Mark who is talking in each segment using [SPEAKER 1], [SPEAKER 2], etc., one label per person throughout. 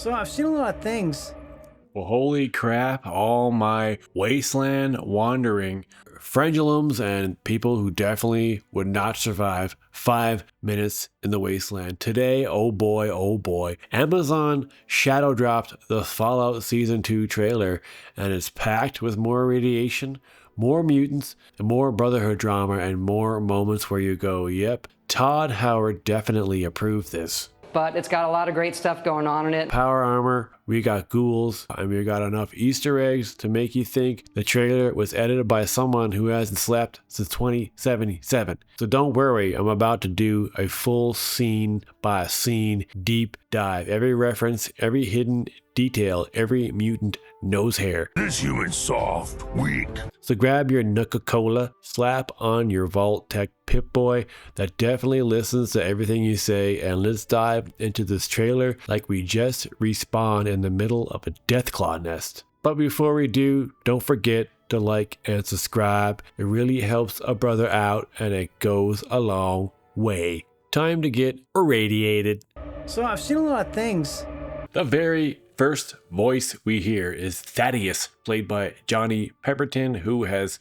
[SPEAKER 1] So I've seen a lot of things.
[SPEAKER 2] Well, holy crap, all my wasteland wandering frenulums and people who definitely would not survive 5 minutes in the wasteland. Today, oh boy, Amazon shadow dropped the Fallout Season 2 trailer, and it's packed with more radiation, more mutants, and more Brotherhood drama, and more moments where you go, yep, Todd Howard definitely approved this.
[SPEAKER 3] But it's got a lot of great stuff going on in it.
[SPEAKER 2] Power armor, we got ghouls, and we got enough Easter eggs to make you think the trailer was edited by someone who hasn't slept since 2077. So don't worry, I'm about to do a full scene by scene deep dive. Every reference, every hidden detail, every mutant nose hair.
[SPEAKER 4] This human's soft, weak.
[SPEAKER 2] So grab your Nuka-Cola, slap on your Vault-Tec Pip-Boy that definitely listens to everything you say, and let's dive into this trailer like we just respawned in the middle of a Deathclaw nest. But before we do, don't forget to like and subscribe. It really helps a brother out, and it goes a long way. Time to get irradiated.
[SPEAKER 1] So I've seen a lot of things.
[SPEAKER 2] The very first voice we hear is Thaddeus, played by Johnny Pepperton, who has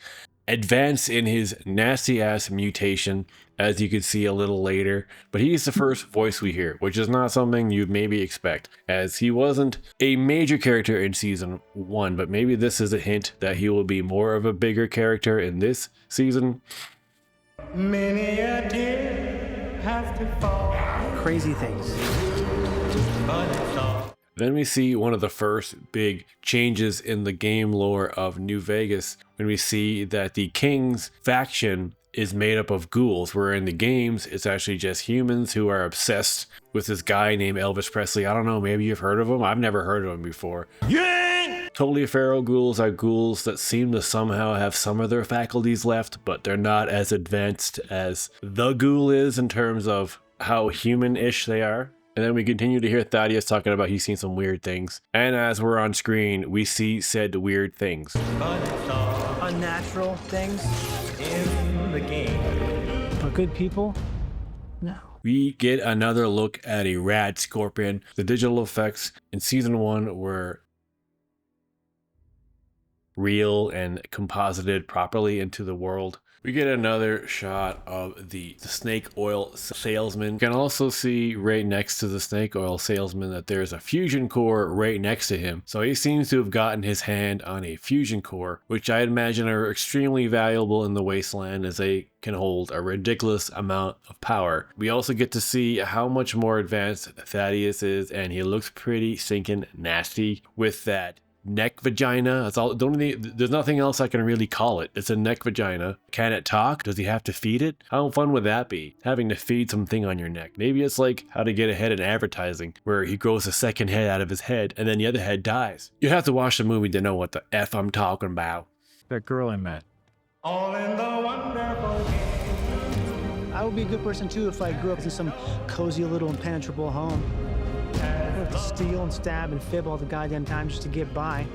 [SPEAKER 2] advanced in his nasty ass mutation, as you can see a little later. But he's the first voice we hear, which is not something you'd maybe expect, as he wasn't a major character in season 1, but maybe this is a hint that he will be more of a bigger character in this season.
[SPEAKER 5] Many a tear has to fall.
[SPEAKER 1] Crazy things.
[SPEAKER 5] But it's all.
[SPEAKER 2] Then we see one of the first big changes in the game lore of New Vegas when we see that the King's faction is made up of ghouls, where in the games it's actually just humans who are obsessed with this guy named Elvis Presley. I don't know, maybe you've heard of him. I've never heard of him before.
[SPEAKER 4] Yeah!
[SPEAKER 2] Totally feral ghouls are ghouls that seem to somehow have some of their faculties left, but they're not as advanced as the ghoul is in terms of how human-ish they are. And then we continue to hear Thaddeus talking about he's seen some weird things. And as we're on screen, we see said weird things.
[SPEAKER 5] But it's all
[SPEAKER 1] Unnatural things.
[SPEAKER 5] in the game.
[SPEAKER 1] But good people? No.
[SPEAKER 2] We get another look at a rad scorpion. The digital effects in season 1 were real and composited properly into the world. We get another shot of the snake oil salesman. You can also see right next to the snake oil salesman that there's a fusion core right next to him. So he seems to have gotten his hand on a fusion core, which I imagine are extremely valuable in the wasteland, as they can hold a ridiculous amount of power. We also get to see how much more advanced Thaddeus is, and he looks pretty stinking nasty with that neck vagina. That's all. There's nothing else I can really call it. It's a neck vagina. Can it talk? Does he have to feed it? How fun would that be? Having to feed something on your neck. Maybe it's like How to Get Ahead in Advertising, where he grows a second head out of his head and then the other head dies. You have to watch the movie to know what the F I'm talking about.
[SPEAKER 1] That girl I met.
[SPEAKER 5] All in the wonderful game.
[SPEAKER 1] I would be a good person too if I grew up in some cozy little impenetrable home. I would steal and stab and fib all the goddamn time just to get by.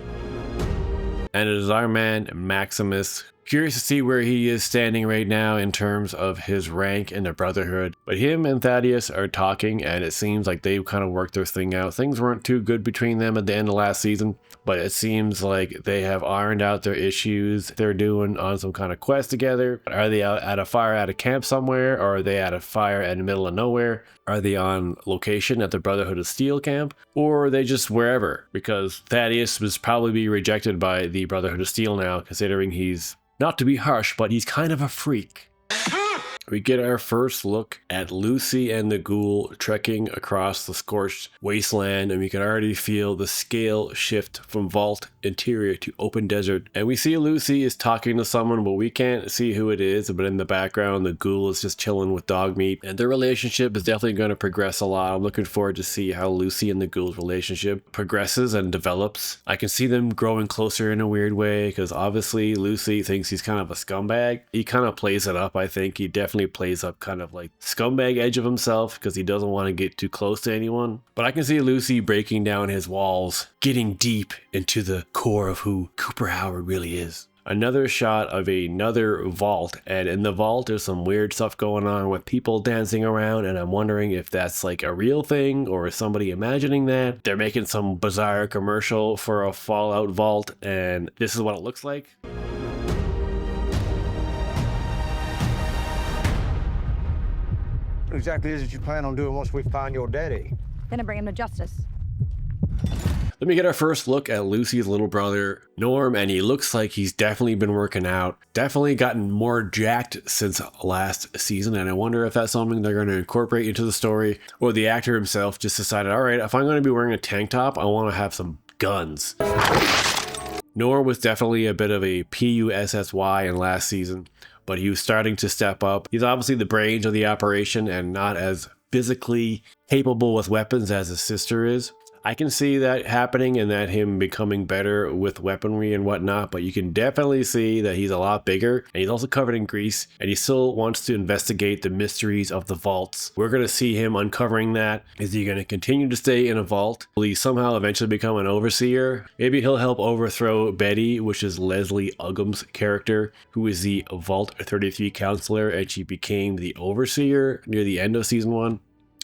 [SPEAKER 2] And it is our man Maximus. Curious to see where he is standing right now in terms of his rank in the Brotherhood. But him and Thaddeus are talking, and it seems like they've kind of worked their thing out. Things weren't too good between them at the end of last season, but it seems like they have ironed out their issues. They're doing on some kind of quest together. Are they out at a fire at a camp somewhere, or are they at a fire in the middle of nowhere? Are they on location at the Brotherhood of Steel camp, or are they just wherever? Because Thaddeus was probably be rejected by the Brotherhood of Steel now, considering he's, not to be harsh, but he's kind of a freak. We get our first look at Lucy and the ghoul trekking across the scorched wasteland, and we can already feel the scale shift from vault interior to open desert. And we see Lucy is talking to someone, but we can't see who it is. But in the background, the ghoul is just chilling with dog meat, and their relationship is definitely going to progress a lot. I'm looking forward to see how Lucy and the ghoul's relationship progresses and develops. I can see them growing closer in a weird way, because obviously Lucy thinks he's kind of a scumbag. He kind of plays it up. I think he definitely plays up kind of like scumbag edge of himself because he doesn't want to get too close to anyone. But I can see Lucy breaking down his walls, getting deep into the core of who Cooper Howard really is. another shot of another vault, and in the vault there's some weird stuff going on with people dancing around, and I'm wondering if that's like a real thing or is somebody imagining that. They're making some bizarre commercial for a Fallout vault, and this is what it looks like.
[SPEAKER 6] What exactly is it you plan on doing once we find your daddy?
[SPEAKER 7] Gonna bring him to justice.
[SPEAKER 2] Let me get our first look at Lucy's little brother, Norm, and he looks like he's definitely been working out. Definitely gotten more jacked since last season, and I wonder if that's something they're going to incorporate into the story, or the actor himself just decided, all right, if I'm going to be wearing a tank top, I want to have some guns. Norm was definitely a bit of a PUSSY in last season, but he was starting to step up. He's obviously the brains of the operation and not as physically capable with weapons as his sister is. I can see that happening and that him becoming better with weaponry and whatnot, but you can definitely see that he's a lot bigger and he's also covered in grease and he still wants to investigate the mysteries of the vaults. We're going to see him uncovering that. Is he going to continue to stay in a vault? Will he somehow eventually become an overseer? Maybe he'll help overthrow Betty, which is Leslie Uggam's character, who is the Vault 33 counselor, and she became the overseer near the end of season 1.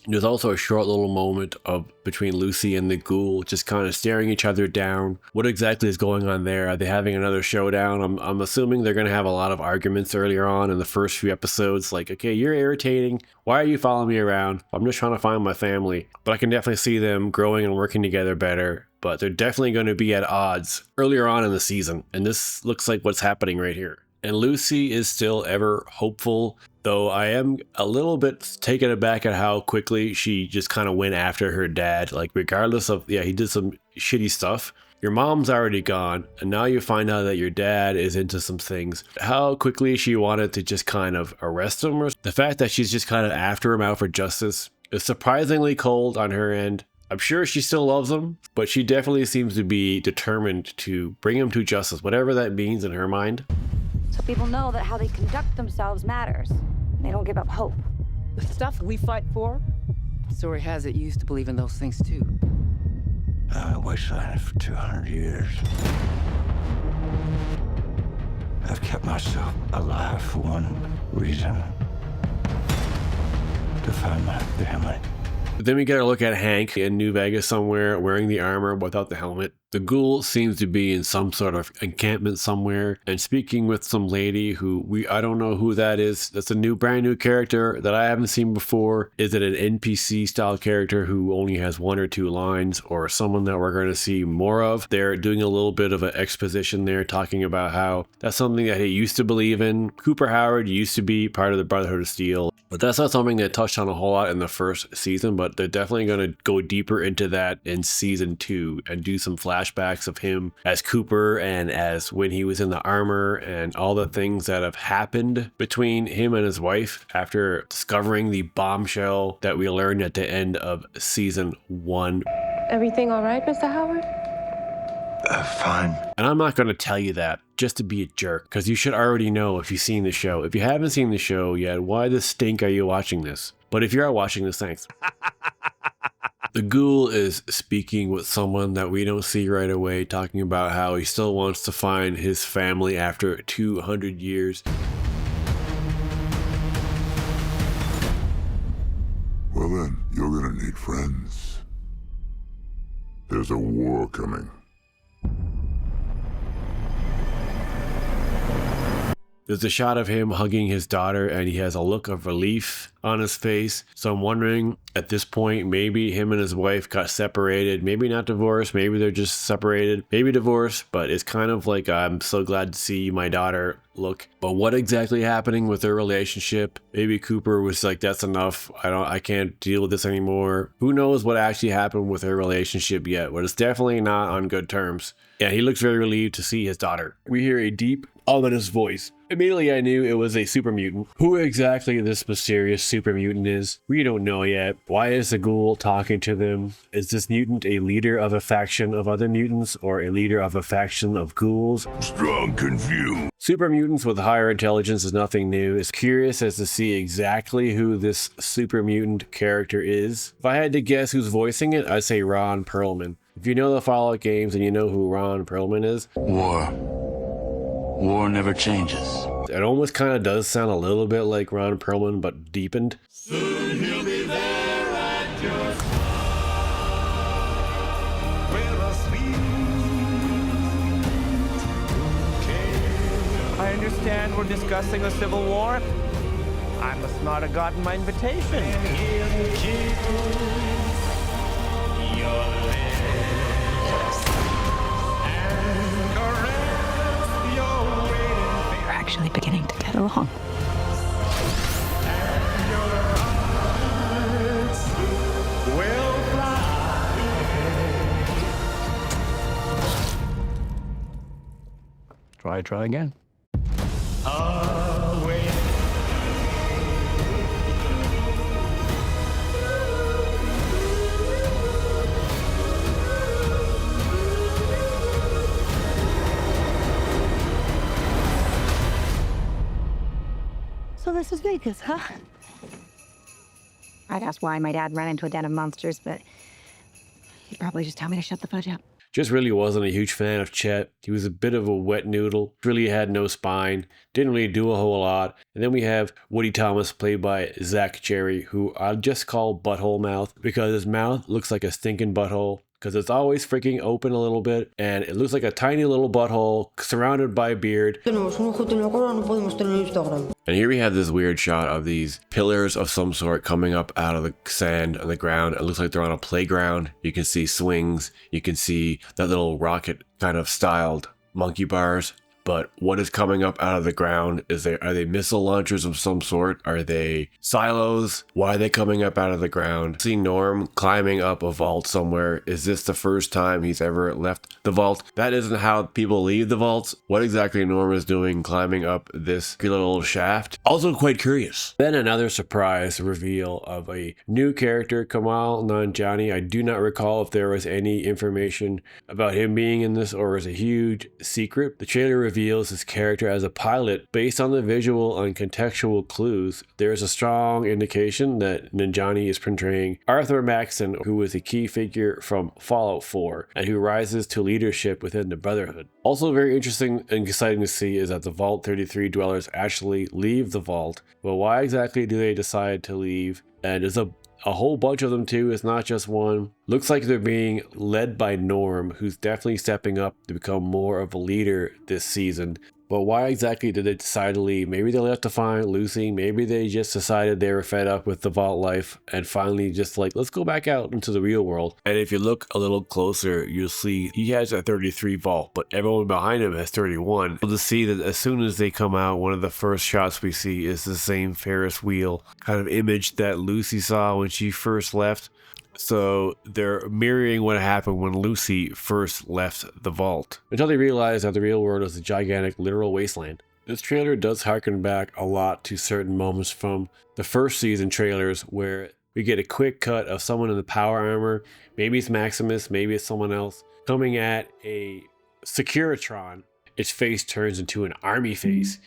[SPEAKER 2] There's also a short little moment of between Lucy and the Ghoul just kind of staring each other down. What exactly is going on there? Are they having another showdown? I'm assuming they're going to have a lot of arguments earlier on in the first few episodes. Like, okay, you're irritating. Why are you following me around? I'm just trying to find my family. But I can definitely see them growing and working together better. But they're definitely going to be at odds earlier on in the season. And this looks like what's happening right here. And Lucy is still ever hopeful, though I am a little bit taken aback at how quickly she just kind of went after her dad. Like, regardless of, yeah, he did some shitty stuff. Your mom's already gone, and now you find out that your dad is into some things. How quickly she wanted to just kind of arrest him, or the fact that she's just kind of after him out for justice is surprisingly cold on her end. I'm sure she still loves him, but she definitely seems to be determined to bring him to justice, whatever that means in her mind.
[SPEAKER 7] So people know that how they conduct themselves matters. They don't give up hope.
[SPEAKER 8] The stuff we fight for? Story has it you used to believe in those things too.
[SPEAKER 6] Wasteland for 200 years. I've kept myself alive for one reason. To find my family.
[SPEAKER 2] Then we get a look at Hank in New Vegas somewhere wearing the armor without the helmet. The Ghoul seems to be in some sort of encampment somewhere and speaking with some lady who I don't know who that is. That's a brand new character that I haven't seen before. Is it an NPC style character who only has 1 or 2 lines, or someone that we're going to see more of? They're doing a little bit of an exposition there, talking about how that's something that he used to believe in. Cooper Howard used to be part of the Brotherhood of Steel, but that's not something they touched on a whole lot in the first season, but they're definitely going to go deeper into that in season 2 and do some flashbacks of him as Cooper and as when he was in the armor and all the things that have happened between him and his wife after discovering the bombshell that we learned at the end of season 1.
[SPEAKER 9] Everything all right, Mr. Howard?
[SPEAKER 6] Fine.
[SPEAKER 2] And I'm not going to tell you that just to be a jerk, because you should already know if you've seen the show. If you haven't seen the show yet, why the stink are you watching this? But if you are watching this, thanks. The Ghoul is speaking with someone that we don't see right away, talking about how he still wants to find his family after 200 years.
[SPEAKER 4] Well then, you're gonna need friends. There's a war coming.
[SPEAKER 2] There's a shot of him hugging his daughter and he has a look of relief on his face. So I'm wondering at this point, maybe him and his wife got separated, maybe not divorced, maybe they're just separated, maybe divorced, but it's kind of like, I'm so glad to see my daughter look. But what exactly happening with their relationship? Maybe Cooper was like, that's enough. I can't deal with this anymore. Who knows what actually happened with their relationship yet, but it's definitely not on good terms. Yeah, he looks very relieved to see his daughter. We hear a deep, ominous voice. Immediately I knew it was a super mutant. Who exactly this mysterious super mutant is, we don't know yet. Why is the Ghoul talking to them? Is this mutant a leader of a faction of other mutants, or a leader of a faction of ghouls?
[SPEAKER 4] Strong confused.
[SPEAKER 2] Super mutants with higher intelligence is nothing new. It's curious as to see exactly who this super mutant character is. If I had to guess who's voicing it, I'd say Ron Perlman. If you know the Fallout games and you know who Ron Perlman is,
[SPEAKER 4] What?
[SPEAKER 10] War never changes.
[SPEAKER 2] It almost kind of does sound a little bit like Ron Perlman, but deepened.
[SPEAKER 5] Soon he'll be there at your side with a sweet bouquet.
[SPEAKER 6] I understand we're discussing the Civil War. I must not have gotten my invitation.
[SPEAKER 5] And he'll kiss your lips and caress your waiting face.
[SPEAKER 7] We're actually beginning to get along.
[SPEAKER 5] Will fly.
[SPEAKER 6] Try again.
[SPEAKER 5] Away.
[SPEAKER 7] So this is Vegas, huh? I'd ask why my dad ran into a den of monsters, but he'd probably just tell me to shut the fudge up.
[SPEAKER 2] Just really wasn't a huge fan of Chet. He was a bit of a wet noodle, really had no spine, didn't really do a whole lot. And then we have Woody Thomas, played by Zach Cherry, who I'll just call Butthole Mouth because his mouth looks like a stinking butthole. Because it's always freaking open a little bit, and it looks like a tiny little butthole surrounded by beard. And here we have this weird shot of these pillars of some sort coming up out of the sand on the ground. It looks like they're on a playground. You can see swings. You can see that little rocket kind of styled monkey bars. But what is coming up out of the ground? Are they missile launchers of some sort? Are they silos? Why are they coming up out of the ground? See Norm climbing up a vault somewhere. Is this the first time he's ever left the vault? That isn't how people leave the vaults. What exactly Norm is doing climbing up this little shaft? Also quite curious. Then another surprise reveal of a new character, Kamal Nanjiani. I do not recall if there was any information about him being in this or is a huge secret. The trailer reveals his character as a pilot. Based on the visual and contextual clues, there is a strong indication that Nanjiani is portraying Arthur Maxson, who is a key figure from Fallout 4 and who rises to leadership within the Brotherhood. Also very interesting and exciting to see is that the Vault 33 dwellers actually leave the vault. Well, why exactly do they decide to leave? And there's a whole bunch of them too. It's not just one. Looks like they're being led by Norm, who's definitely stepping up to become more of a leader this season. But why exactly did they decide to leave? Maybe they left to find Lucy. Maybe they just decided they were fed up with the vault life and finally just like, let's go back out into the real world. And if you look a little closer, you'll see he has a 33 vault, but everyone behind him has 31. So to see that as soon as they come out, one of the first shots we see is the same Ferris wheel kind of image that Lucy saw when she first left. So they're mirroring what happened when Lucy first left the vault, until they realize that the real world is a gigantic literal wasteland. This trailer does harken back a lot to certain moments from the first season trailers where we get a quick cut of someone in the power armor. Maybe it's Maximus, maybe it's someone else coming at a Securitron. Its face turns into an army face.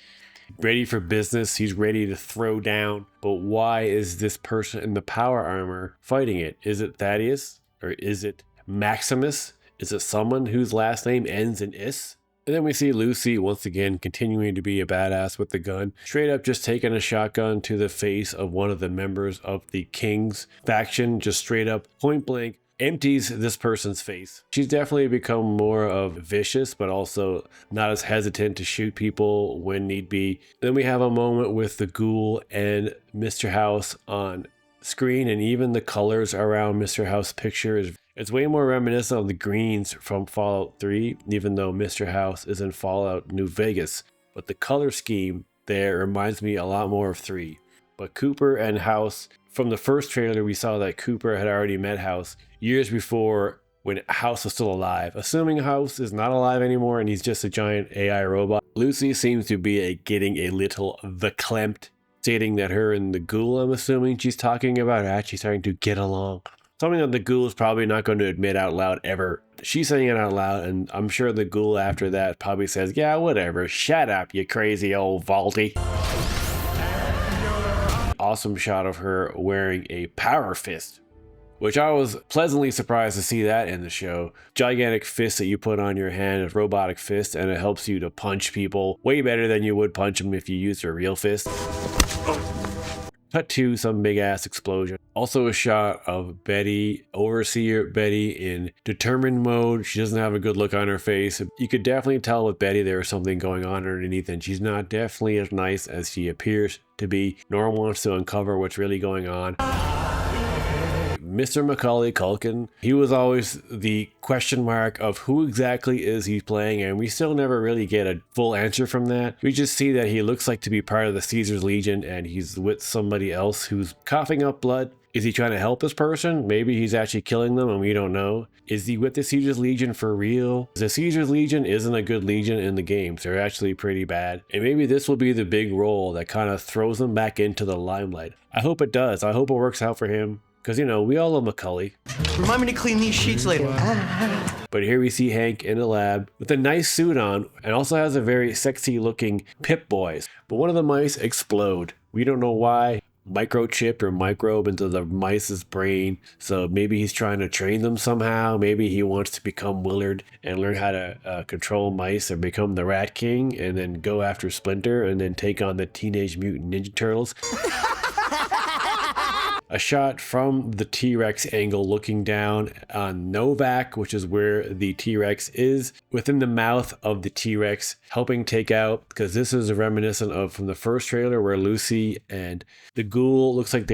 [SPEAKER 2] Ready for business, he's ready to throw down. But why is this person in the power armor fighting it? Is it Thaddeus? Or is it Maximus? Is it someone whose last name ends in "is"? And then we see Lucy once again continuing to be a badass with the gun. Straight up just taking a shotgun to the face of one of the members of the King's faction. Just straight up point blank empties this person's face. She's definitely become more of vicious, but also not as hesitant to shoot people when need be. Then we have a moment with the Ghoul and Mr. House on screen, and even the colors around Mr. House's picture it's way more reminiscent of the greens from Fallout 3, even though Mr. House is in Fallout New Vegas. But the color scheme there reminds me a lot more of 3. But Cooper and House, from the first trailer, we saw that Cooper had already met House years before when House was still alive. Assuming House is not alive anymore and he's just a giant AI robot, Lucy seems to be getting a little verklempt, stating that her and the Ghoul, I'm assuming she's talking about, are actually starting to get along. Something that the Ghoul is probably not going to admit out loud ever. She's saying it out loud, and I'm sure the Ghoul after that probably says, yeah, whatever, shut up, you crazy old Vaulty. Awesome shot of her wearing a power fist which I was pleasantly surprised to see that in the show. Gigantic fist that you put on your hand, a robotic fist, and it helps you to punch people way better than you would punch them if you used a real fist. Cut to some big ass explosion. Also a shot of Betty, Overseer Betty, in determined mode. She doesn't have a good look on her face. You could definitely tell with Betty there was something going on underneath, and she's not definitely as nice as she appears to be, nor wants to uncover what's really going on. Mr. Macaulay Culkin, he was always the question mark of who exactly is he playing, and we still never really get a full answer from that. We just see that he looks like to be part of the Caesar's Legion, and he's with somebody else who's coughing up blood. Is he trying to help this person? Maybe he's actually killing them and we don't know. Is he with the Caesar's Legion for real? The Caesar's Legion isn't a good legion in the games. They're actually pretty bad. And maybe this will be the big role that kind of throws him back into the limelight. I hope it does. I hope it works out for him. Because, you know, we all love Macaulay.
[SPEAKER 10] Remind me to clean these sheets later.
[SPEAKER 2] But here we see Hank in a lab with a nice suit on and also has a very sexy looking Pip-Boys. But one of the mice explode. We don't know why. Microchip or microbe into the mice's brain. So maybe he's trying to train them somehow. Maybe he wants to become Willard and learn how to control mice or become the Rat King and then go after Splinter and then take on the Teenage Mutant Ninja Turtles. A shot from the T-Rex angle looking down on Novak, which is where the T-Rex is, within the mouth of the T-Rex, helping take out, because this is reminiscent of from the first trailer where Lucy and the Ghoul looks like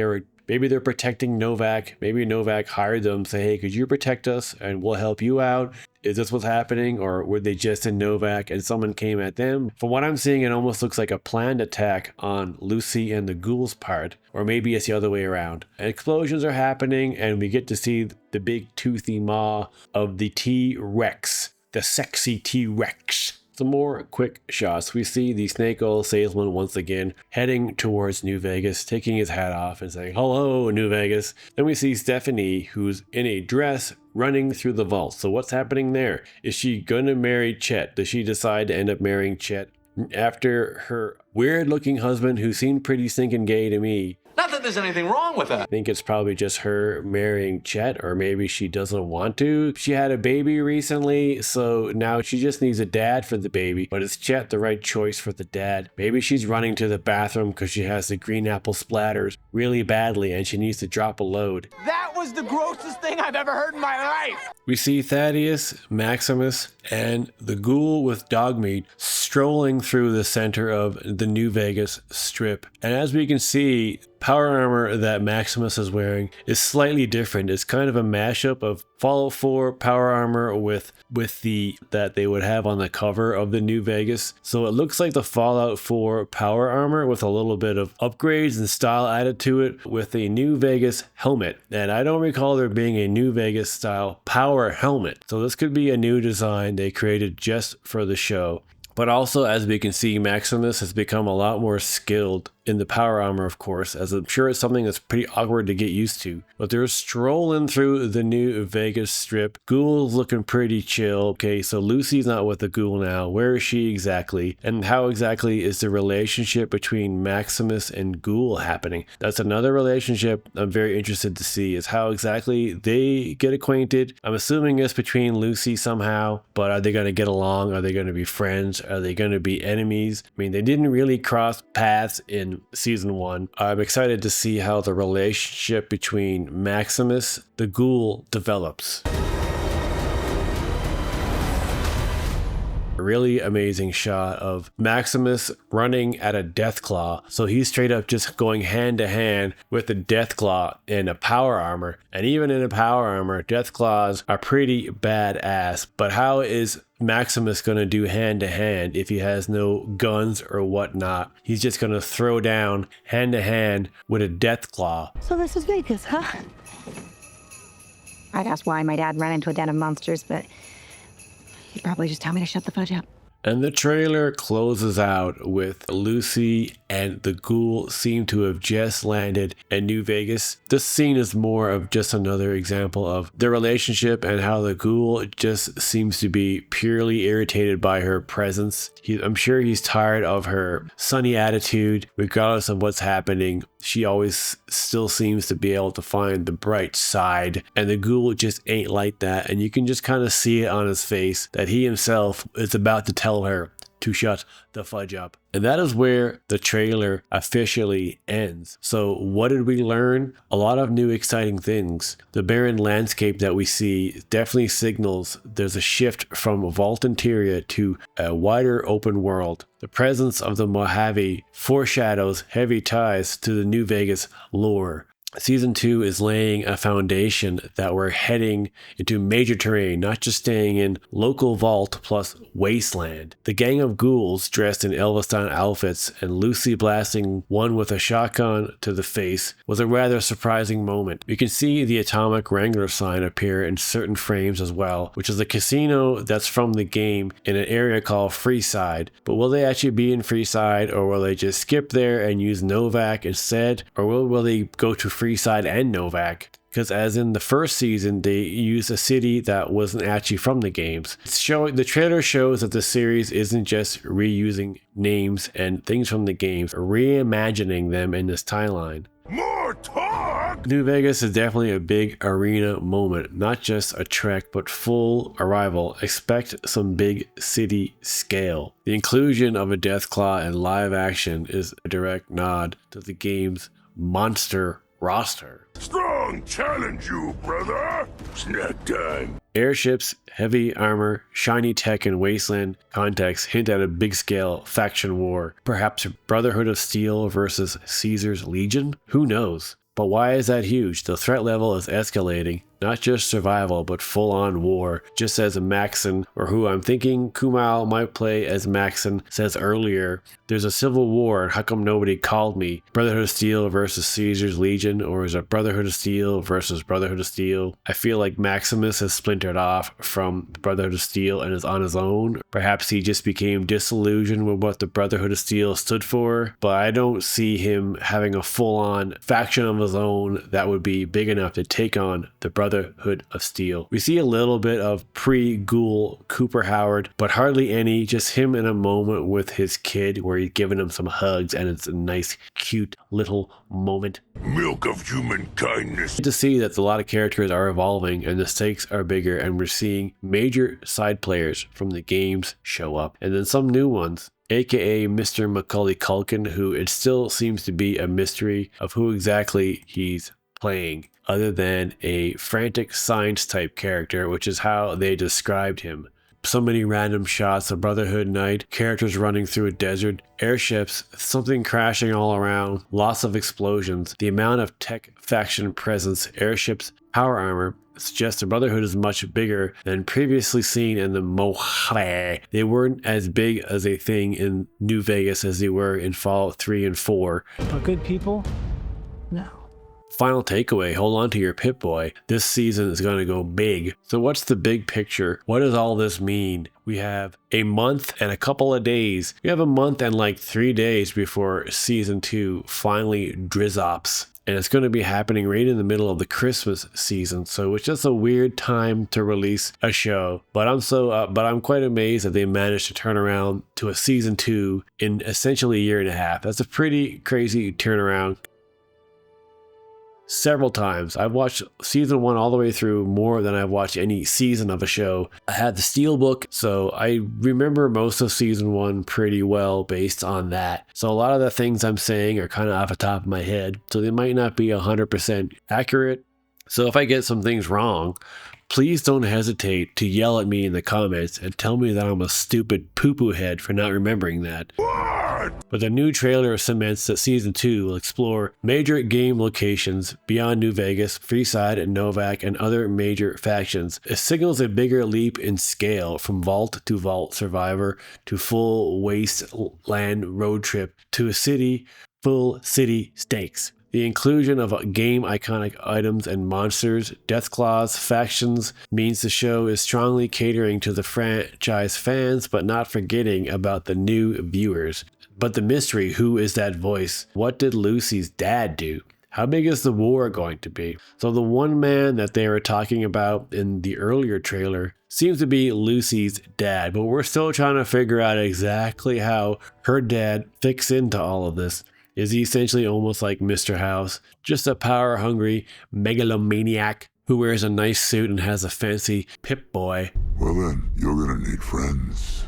[SPEAKER 2] maybe they're protecting Novak. Maybe Novak hired them, say, hey, could you protect us and we'll help you out? Is this what's happening, or were they just in Novak and someone came at them? From what I'm seeing, it almost looks like a planned attack on Lucy and the Ghoul's part, or maybe it's the other way around. And explosions are happening, and we get to see the big toothy maw of the T-Rex, the sexy T-Rex. Some more quick shots. We see the snake oil salesman once again heading towards New Vegas, taking his hat off and saying, hello, New Vegas. Then we see Stephanie, who's in a dress, running through the vault. So what's happening there? Is she going to marry Chet? Does she decide to end up marrying Chet after her weird-looking husband, who seemed pretty stinking gay to me?
[SPEAKER 10] Not that there's anything wrong with that.
[SPEAKER 2] I think it's probably just her marrying Chet, or maybe she doesn't want to. She had a baby recently, so now she just needs a dad for the baby. But is Chet the right choice for the dad? Maybe she's running to the bathroom because she has the green apple splatters really badly and she needs to drop a load.
[SPEAKER 10] That was the grossest thing I've ever heard in my life.
[SPEAKER 2] We see Thaddeus, Maximus, and the Ghoul with Dogmeat strolling through the center of the New Vegas Strip. And as we can see, power armor that Maximus is wearing is slightly different. It's kind of a mashup of Fallout 4 power armor with the that they would have on the cover of the New Vegas. So it looks like the Fallout 4 power armor with a little bit of upgrades and style added to it with a New Vegas helmet. And I don't recall there being a New Vegas style power helmet. So this could be a new design they created just for the show. But also, as we can see, Maximus has become a lot more skilled in the power armor, of course, as I'm sure it's something that's pretty awkward to get used to. But they're strolling through the New Vegas Strip. Ghoul's looking pretty chill. Okay, so Lucy's not with the Ghoul now. Where is she exactly? And how exactly is the relationship between Maximus and Ghoul happening? That's another relationship I'm very interested to see, is how exactly they get acquainted. I'm assuming it's between Lucy somehow, but are they going to get along? Are they going to be friends? Are they going to be enemies? I mean, they didn't really cross paths in season 1. I'm excited to see how the relationship between Maximus, the Ghoul, develops. A really amazing shot of Maximus running at a Deathclaw. So he's straight up just going hand to hand with the Deathclaw in a power armor. And even in a power armor, Deathclaws are pretty badass. But how is Maximus going to do hand to hand if he has no guns or whatnot? He's just going to throw down hand to hand with a Deathclaw.
[SPEAKER 7] So this is Vegas, huh? I'd ask why my dad ran into a den of monsters, but he'd probably just tell me to shut the fudge up.
[SPEAKER 2] And the trailer closes out with Lucy and the Ghoul seem to have just landed in New Vegas. This scene is more of just another example of their relationship and how the Ghoul just seems to be purely irritated by her presence. I'm sure he's tired of her sunny attitude, regardless of what's happening she always still seems to be able to find the bright side, and the Ghoul just ain't like that, and you can just kind of see it on his face that he himself is about to tell her to shut the fudge up. And that is where the trailer officially ends. So what did we learn? A lot of new exciting things. The barren landscape that we see definitely signals there's a shift from a vault interior to a wider open world. The presence of the Mojave foreshadows heavy ties to the New Vegas lore. Season 2 is laying a foundation that we're heading into major terrain, not just staying in local vault plus wasteland. The gang of ghouls dressed in Elvis-style outfits and loosely blasting one with a shotgun to the face was a rather surprising moment. We can see the atomic Wrangler sign appear in certain frames as well, which is a casino that's from the game in an area called Freeside. But will they actually be in Freeside, or will they just skip there and use Novak instead, or will they go to Freeside and Novak? Because as in the first season, they used a city that wasn't actually from the games. The trailer shows that the series isn't just reusing names and things from the games, or reimagining them in this timeline.
[SPEAKER 4] More talk!
[SPEAKER 2] New Vegas is definitely a big arena moment, not just a trek, but full arrival. Expect some big city scale. The inclusion of a Deathclaw in live action is a direct nod to the game's monster roster.
[SPEAKER 4] Strong challenge you, brother! Snack time!
[SPEAKER 2] Airships, heavy armor, shiny tech, and wasteland context hint at a big-scale faction war. Perhaps Brotherhood of Steel versus Caesar's Legion? Who knows? But why is that huge? The threat level is escalating. Not just survival, but full-on war, just as Maxon, or who I'm thinking Kumail might play as Maxon, says earlier. There's a civil war, and how come nobody called me? Brotherhood of Steel versus Caesar's Legion, or is it Brotherhood of Steel versus Brotherhood of Steel? I feel like Maximus has splintered off from Brotherhood of Steel and is on his own. Perhaps he just became disillusioned with what the Brotherhood of Steel stood for, but I don't see him having a full-on faction of his own that would be big enough to take on the Brotherhood of Steel. We see a little bit of pre-Ghoul Cooper Howard, but hardly any, just him in a moment with his kid where he's giving him some hugs, and it's a nice, cute little moment.
[SPEAKER 4] Milk of human kindness.
[SPEAKER 2] To see that a lot of characters are evolving and the stakes are bigger, and we're seeing major side players from the games show up, and then some new ones. AKA Mr. Macaulay Culkin, who it still seems to be a mystery of who exactly he's playing, other than a frantic science type character, which is how they described him. So many random shots of Brotherhood night, characters running through a desert, airships, something crashing all around, lots of explosions, the amount of tech faction presence, airships, power armor. Suggests the Brotherhood is much bigger than previously seen in the Mojave. They weren't as big as a thing in New Vegas as they were in Fallout 3 and 4.
[SPEAKER 1] But good people? No.
[SPEAKER 2] Final takeaway, hold on to your Pip-Boy. This season is going to go big. So what's the big picture? What does all this mean? We have a month and a couple of days. We have a month and like 3 days before season 2 finally drizzops. And it's going to be happening right in the middle of the Christmas season, so it's just a weird time to release a show. But I'm quite amazed that they managed to turn around to a season 2 in essentially a year and a half. That's a pretty crazy turnaround. Several times. I've watched season 1 all the way through more than I've watched any season of a show. I had the Steelbook, so I remember most of season 1 pretty well based on that. So a lot of the things I'm saying are kind of off the top of my head, so they might not be 100% accurate. So if I get some things wrong, please don't hesitate to yell at me in the comments and tell me that I'm a stupid poo-poo head for not remembering that. But the new trailer cements that season 2 will explore major game locations beyond New Vegas, Freeside, and Novak, and other major factions. It signals a bigger leap in scale from Vault to Vault Survivor to full wasteland road trip to a city, full city stakes. The inclusion of game iconic items and monsters, Deathclaws, factions means the show is strongly catering to the franchise fans, but not forgetting about the new viewers. But the mystery, who is that voice? What did Lucy's dad do? How big is the war going to be? So the one man that they were talking about in the earlier trailer seems to be Lucy's dad, but we're still trying to figure out exactly how her dad fits into all of this. Is he essentially almost like Mr. House, just a power-hungry megalomaniac who wears a nice suit and has a fancy Pip-Boy?
[SPEAKER 4] Well then, you're gonna need friends.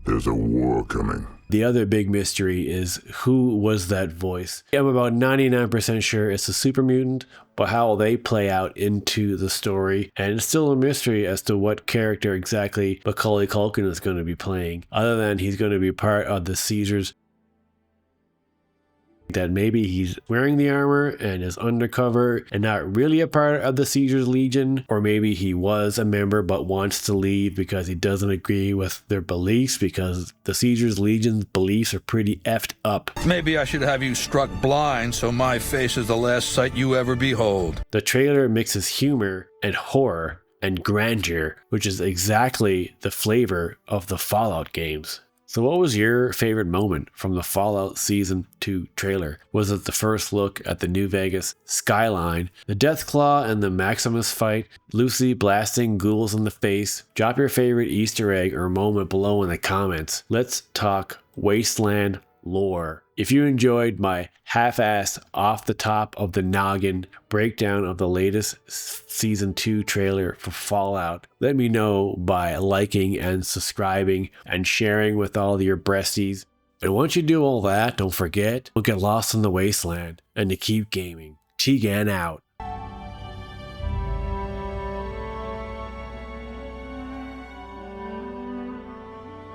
[SPEAKER 4] There's a war coming.
[SPEAKER 2] The other big mystery is who was that voice? I'm about 99% sure it's a super mutant, but how will they play out into the story? And it's still a mystery as to what character exactly Macaulay Culkin is going to be playing, other than he's going to be part of the Caesars. That maybe he's wearing the armor and is undercover and not really a part of the Caesars Legion, or maybe he was a member but wants to leave because he doesn't agree with their beliefs, because the Caesars Legion's beliefs are pretty effed up.
[SPEAKER 11] Maybe I should have you struck blind so my face is the last sight you ever behold.
[SPEAKER 2] The trailer mixes humor and horror and grandeur, which is exactly the flavor of the Fallout games. So what was your favorite moment from the Fallout Season 2 trailer? Was it the first look at the New Vegas skyline, the Deathclaw and the Maximus fight, Lucy blasting ghouls in the face? Drop your favorite Easter egg or moment below in the comments. Let's talk Wasteland lore. If you enjoyed my half-assed off the top of the noggin breakdown of the latest Season 2 trailer for Fallout, let me know by liking and subscribing and sharing with all your breasties. And once you do all that, don't forget, don't get lost in the wasteland and to keep gaming. Tegan out.